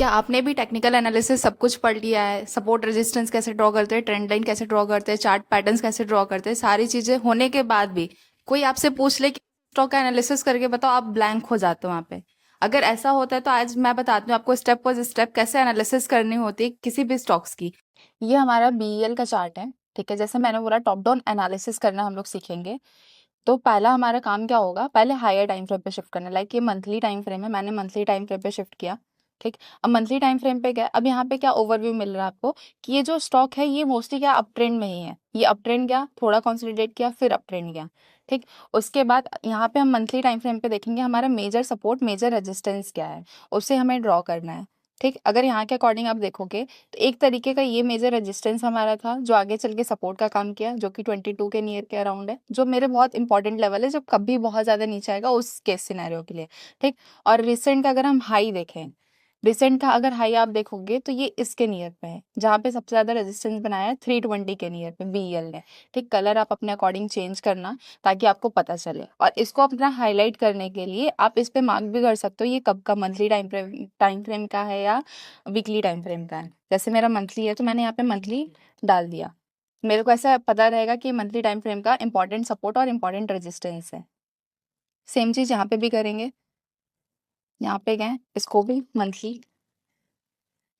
क्या आपने भी टेक्निकल एनालिसिस सब कुछ पढ़ लिया है? सपोर्ट रेजिस्टेंस कैसे ड्रॉ करते हैं, ट्रेंड लाइन कैसे ड्रॉ करते हैं, चार्ट पैटर्न्स कैसे ड्रॉ करते हैं, सारी चीजें होने के बाद भी कोई आपसे पूछ ले कि स्टॉक का एनालिसिस करके बताओ, आप ब्लैंक हो जाते हो वहां पे। अगर ऐसा होता है तो आज मैं बताती हूँ आपको स्टेप बाय स्टेप कैसे एनालिसिस करनी होती है किसी भी स्टॉक्स की। ये हमारा बीईएल का चार्ट है। ठीक है, जैसे मैंने बोला टॉप डाउन एनालिसिस करना हम लोग सीखेंगे। तो पहला हमारा काम क्या होगा, पहले हायर टाइम फ्रेम पे शिफ्ट करना। लाइक ये मंथली टाइम फ्रेम है, मैंने मंथली टाइम फ्रेम पे शिफ्ट किया। ठीक, अब मंथली टाइम फ्रेम पे क्या, अब यहाँ पे क्या ओवरव्यू मिल रहा है आपको कि ये जो स्टॉक है ये मोस्टली क्या अप ट्रेंड में ही है। ये अप ट्रेंड गया, थोड़ा कंसोलिडेट किया, फिर अप ट्रेंड गया। ठीक, उसके बाद यहाँ पे हम मंथली टाइम फ्रेम पे देखेंगे हमारा मेजर सपोर्ट मेजर रेजिस्टेंस क्या है, उसे हमें ड्रॉ करना है। ठीक, अगर यहाँ के अकॉर्डिंग आप देखोगे तो एक तरीके का ये मेजर रेजिस्टेंस हमारा था जो आगे चल के सपोर्ट का काम किया, जो कि 22 के नियर के अराउंड है, जो मेरे बहुत इंपॉर्टेंट लेवल है जब कभी बहुत ज्यादा नीचे आएगा उस केस सिनेरियो के लिए। ठीक, और रिसेंट का अगर हम हाई देखें, रिसेंट का अगर हाई आप देखोगे तो ये इसके नियर पे है, जहाँ पे सबसे ज्यादा रेजिस्टेंस बनाया है 320 के नियर पे बीईएल ने। ठीक, कलर आप अपने अकॉर्डिंग चेंज करना ताकि आपको पता चले, और इसको अपना हाईलाइट करने के लिए आप इस पे मार्क भी कर सकते हो ये कब का मंथली टाइम फ्रेम का है या वीकली टाइम फ्रेम का है। जैसे मेरा मंथली है तो मैंने यहाँ पे मंथली डाल दिया, मेरे को ऐसा पता रहेगा कि मंथली टाइम फ्रेम का इंपॉर्टेंट सपोर्ट और इंपॉर्टेंट रेजिस्टेंस है। सेम चीज यहाँ पे भी करेंगे, यहाँ पे गए इसको भी मंथली,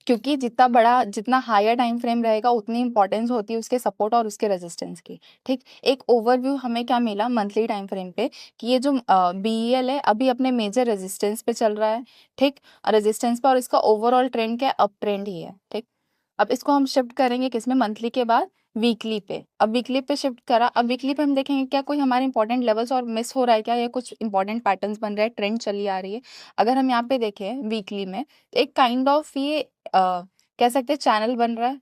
क्योंकि जितना बड़ा जितना हायर टाइम फ्रेम रहेगा उतनी इंपॉर्टेंस होती है उसके सपोर्ट और उसके रेजिस्टेंस की। ठीक, एक ओवरव्यू हमें क्या मिला मंथली टाइम फ्रेम पे कि ये जो बीईएल है अभी अपने मेजर रेजिस्टेंस पे चल रहा है। ठीक, रेजिस्टेंस पे, और इसका ओवरऑल ट्रेंड क्या है, अप ट्रेंड ही है। ठीक, अब इसको हम शिफ्ट करेंगे किसमें, मंथली के बाद वीकली पे। अब वीकली पे शिफ्ट करा, अब वीकली पे हम देखेंगे क्या कोई हमारे इंपॉर्टेंट लेवल्स और मिस हो रहा है क्या, या कुछ इंपॉर्टेंट पैटर्न्स बन रहा है, ट्रेंड चली आ रही है। अगर हम यहाँ पे देखें वीकली में तो एक काइंड ऑफ ये कह सकते हैं चैनल बन रहा है।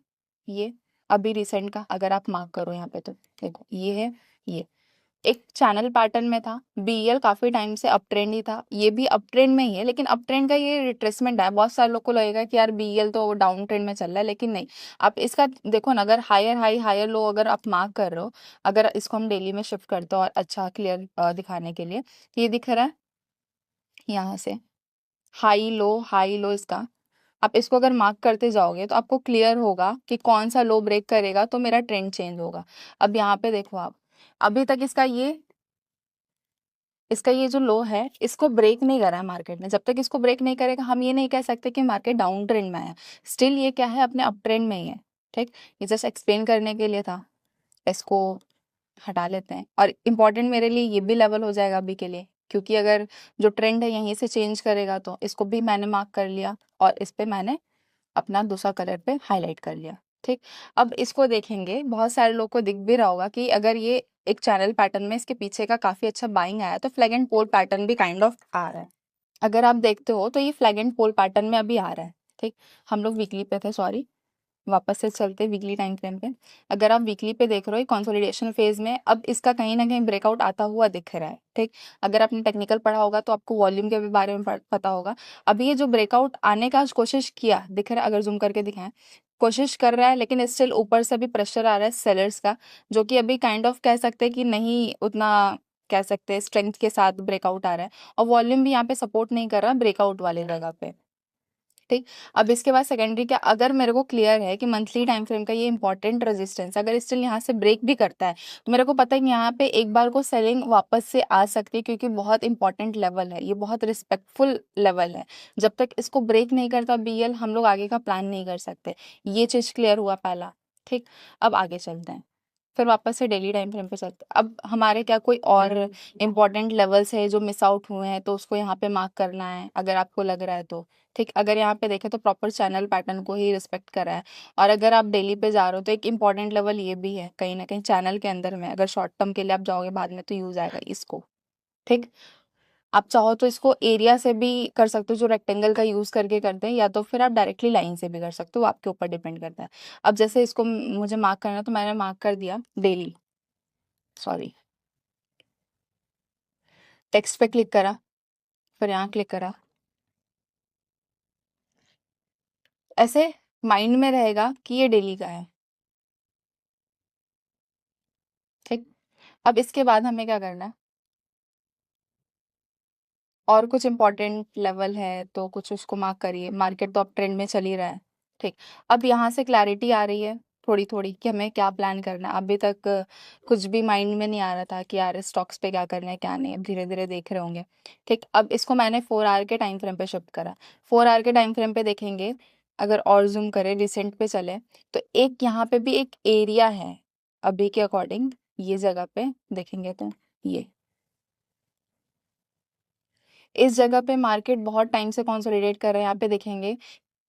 ये अभी रिसेंट का अगर आप मार्क करो यहाँ पे तो देखो ये है, ये एक चैनल पैटर्न में था। बीएल काफी टाइम से अप ट्रेंड ही था, ये भी अप ट्रेंड में ही है, लेकिन अप ट्रेंड का ये रिट्रेसमेंट है। बहुत सारे लोग को लगेगा कि यार बीएल तो डाउन ट्रेंड में चल रहा है, लेकिन नहीं। आप इसका देखो ना, अगर हायर हाई हायर लो अगर आप मार्क कर रहे हो, अगर इसको हम डेली में शिफ्ट करते हो और अच्छा क्लियर दिखाने के लिए, तो ये दिख रहा है यहाँ से हाई लो इसका। आप इसको अगर मार्क करते जाओगे तो आपको क्लियर होगा कि कौन सा लो ब्रेक करेगा तो मेरा ट्रेंड चेंज होगा। अब यहाँ पे देखो आप, अभी तक इसका ये जो लो है इसको ब्रेक नहीं करा है मार्केट ने। जब तक इसको ब्रेक नहीं करेगा हम ये नहीं कह सकते कि मार्केट डाउन ट्रेंड में है। स्टिल ये क्या है, अपने अप ट्रेंड में ही है। ठीक, ये जस्ट एक्सप्लेन करने के लिए था। इसको हटा लेते हैं, और इम्पोर्टेंट मेरे लिए ये भी लेवल हो जाएगा अभी के लिए, क्योंकि अगर जो ट्रेंड है यहीं से चेंज करेगा तो इसको भी मैंने मार्क कर लिया और इस पे मैंने अपना दूसरा कलर पे हाईलाइट कर लिया। ठीक, अब इसको देखेंगे, बहुत सारे लोग को दिख भी रहा होगा कि अगर ये एक चैनल पैटर्न में इसके पीछे का काफी अच्छा बाइंग आया तो फ्लैग एंड पोल पैटर्न भी काइंड ऑफ आ रहा है। अगर आप देखते हो तो ये फ्लैग एंड पोल पैटर्न में अभी आ रहा है। ठीक, हम लोग वीकली पे थे, सॉरी, वापस से चलते वीकली टाइम फ्रेम पे। अगर आप वीकली पे देख रहे हो कंसोलिडेशन फेज में, अब इसका कहीं ना कहीं ब्रेकआउट आता हुआ दिख रहा है। ठीक, अगर आपने टेक्निकल पढ़ा होगा तो आपको वॉल्यूम के भी बारे में पता होगा। अभी ये जो ब्रेकआउट आने का कोशिश किया दिख रहा है, अगर जूम करके दिखाएं, कोशिश कर रहा है, लेकिन स्टिल ऊपर से भी प्रेशर आ रहा है सेलर्स का, जो कि अभी काइंड ऑफ कह सकते हैं कि नहीं उतना, कह सकते हैं स्ट्रेंथ के साथ ब्रेकआउट आ रहा है, और वॉल्यूम भी यहाँ पे सपोर्ट नहीं कर रहा ब्रेकआउट वाले जगह पे। ठीक, अब इसके बाद सेकेंडरी क्या, अगर मेरे को क्लियर है कि मंथली टाइम फ्रेम का ये इंपॉर्टेंट रेजिस्टेंस अगर स्टिल यहाँ से ब्रेक भी करता है तो मेरे को पता है कि यहाँ पे एक बार को सेलिंग वापस से आ सकती है, क्योंकि बहुत इंपॉर्टेंट लेवल है, ये बहुत रिस्पेक्टफुल लेवल है। जब तक इसको ब्रेक नहीं करता बीएल हम लोग आगे का प्लान नहीं कर सकते। ये चीज क्लियर हुआ पहला। ठीक, अब आगे चलते हैं, फिर वापस से डेली टाइम फ्रेम पे चलते हैं। अब हमारे क्या कोई और इंपॉर्टेंट लेवल्स है जो मिस आउट हुए हैं तो उसको यहाँ पे मार्क करना है अगर आपको लग रहा है तो। ठीक, अगर यहाँ पे देखें तो प्रॉपर चैनल पैटर्न को ही रिस्पेक्ट करा है। और अगर आप डेली पे जा रहे हो तो एक इंपॉर्टेंट लेवल ये भी है कहीं ना कहीं चैनल के अंदर में, अगर शॉर्ट टर्म के लिए आप जाओगे बाद में तो यूज आएगा इसको। ठीक, आप चाहो तो इसको एरिया से भी कर सकते हो, जो रेक्टेंगल का यूज करके करते हैं, या तो फिर आप डायरेक्टली लाइन से भी कर सकते हो, आपके ऊपर डिपेंड करता है। अब जैसे इसको मुझे मार्क करना है, तो मैंने मार्क कर दिया डेली, सॉरी, टेक्स्ट पे क्लिक करा, फिर यहाँ क्लिक करा, ऐसे माइंड में रहेगा कि ये डेली का है। ठीक, अब इसके बाद हमें क्या करना है, और कुछ इंपॉर्टेंट लेवल है तो कुछ उसको मार्क करिए। मार्केट तो अब ट्रेंड में चल ही रहा है। ठीक, अब यहाँ से क्लैरिटी आ रही है थोड़ी थोड़ी कि हमें क्या प्लान करना है। अभी तक कुछ भी माइंड में नहीं आ रहा था कि यार स्टॉक्स पे क्या करना है क्या नहीं। अब धीरे धीरे देख रहे होंगे। ठीक, अब इसको मैंने 4 आवर के टाइम फ्रेम पे शिफ्ट करा। 4 आवर के टाइम फ्रेम पे देखेंगे, अगर और जूम करें रिसेंट पे चले, तो एक यहाँ पे भी एक एरिया है अभी के अकॉर्डिंग। ये जगह पे देखेंगे तो ये इस जगह पे मार्केट बहुत टाइम से कंसोलिडेट कर रहे हैं। यहाँ पे देखेंगे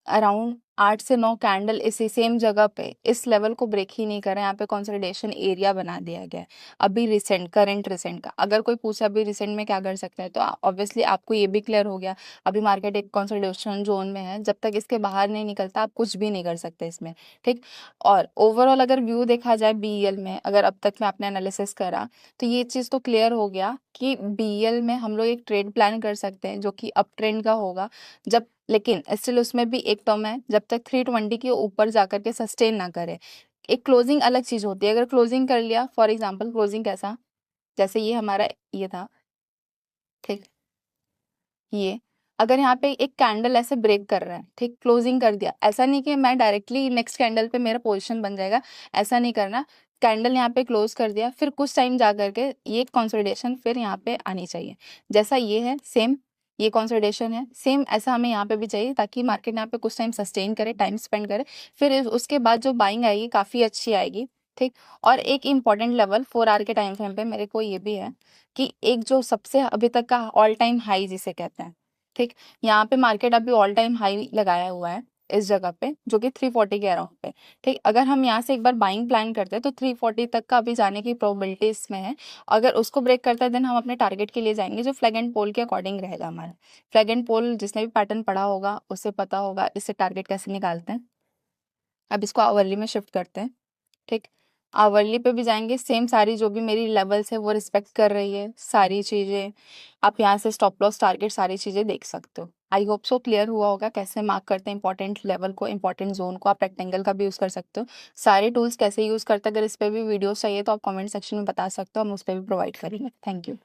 अराउंड 8 से 9 कैंडल इसी सेम जगह पे इस लेवल को ब्रेक ही नहीं कर रहे हैं। यहाँ पे कंसोलिडेशन एरिया बना दिया गया है। अभी रिसेंट करंट रिसेंट का अगर कोई पूछे अभी रिसेंट में क्या कर सकता है, तो ऑब्वियसली आपको ये भी क्लियर हो गया अभी मार्केट एक कंसोलिडेशन जोन में है। जब तक इसके बाहर नहीं निकलता आप कुछ भी नहीं कर सकते इसमें। ठीक, और ओवरऑल अगर व्यू देखा जाए बीईएल में, अगर अब तक में आपने एनालिसिस करा, तो ये चीज़ तो क्लियर हो गया कि बीईएल में हम लोग एक ट्रेड प्लान कर सकते हैं जो कि अप ट्रेंड का होगा। जब लेकिन स्टिल उसमें भी एक टर्म है, जब तक 320 के ऊपर जाकर के सस्टेन ना करे। एक क्लोजिंग अलग चीज होती है। अगर क्लोजिंग कर लिया, फॉर एग्जांपल क्लोजिंग कैसा, जैसे ये हमारा ये था। ठीक, ये अगर यहाँ पे एक कैंडल ऐसे ब्रेक कर रहा है, ठीक, क्लोजिंग कर दिया, ऐसा नहीं कि मैं डायरेक्टली नेक्स्ट कैंडल पे मेरा पोजीशन बन जाएगा, ऐसा नहीं करना। कैंडल यहाँ पे क्लोज कर दिया, फिर कुछ टाइम जा करके ये कंसोलिडेशन फिर यहाँ पे आनी चाहिए। जैसा ये है सेम, ये कंसोलिडेशन है सेम, ऐसा हमें यहाँ पे भी चाहिए ताकि मार्केट यहाँ पे कुछ टाइम सस्टेन करे, टाइम स्पेंड करे। फिर उसके बाद जो बाइंग आएगी काफ़ी अच्छी आएगी। ठीक, और एक इम्पॉर्टेंट लेवल 4 आवर के टाइम फ्रेम पे मेरे को ये भी है कि एक जो सबसे अभी तक का ऑल टाइम हाई जिसे कहते हैं, ठीक, यहाँ पे मार्केट अभी ऑल टाइम हाई लगाया हुआ है इस जगह पे, जो कि 340 के अराउंड पे। ठीक, अगर हम यहाँ से एक बार बाइंग प्लान करते हैं तो 340 तक का अभी जाने की प्रोबेबिलिटी इसमें है। अगर उसको ब्रेक करता है देन हम अपने टारगेट के लिए जाएंगे, जो फ्लैग एंड पोल के अकॉर्डिंग रहेगा हमारा। फ्लैग एंड पोल जिसने भी पैटर्न पढ़ा होगा उसे पता होगा इससे टारगेट कैसे निकालते हैं। अब इसको आवरली में शिफ्ट करते हैं। ठीक, आवरली पे भी जाएंगे, सेम सारी जो भी मेरी लेवल्स है वो रिस्पेक्ट कर रही है सारी चीज़ें। आप यहाँ से स्टॉप लॉस टारगेट सारी चीज़ें देख सकते हो। आई होप सो क्लियर हुआ होगा कैसे मार्क करते हैं इंपॉर्टेंट लेवल को, इंपॉर्टेंट जोन को। आप रेक्टेंगल का भी यूज़ कर सकते हो। सारे टूल्स कैसे यूज़ करते हैं, अगर इस पर भी वीडियोस चाहिए तो आप कमेंट सेक्शन में बता सकते हो, हम उस पर भी प्रोवाइड करेंगे। Thank you.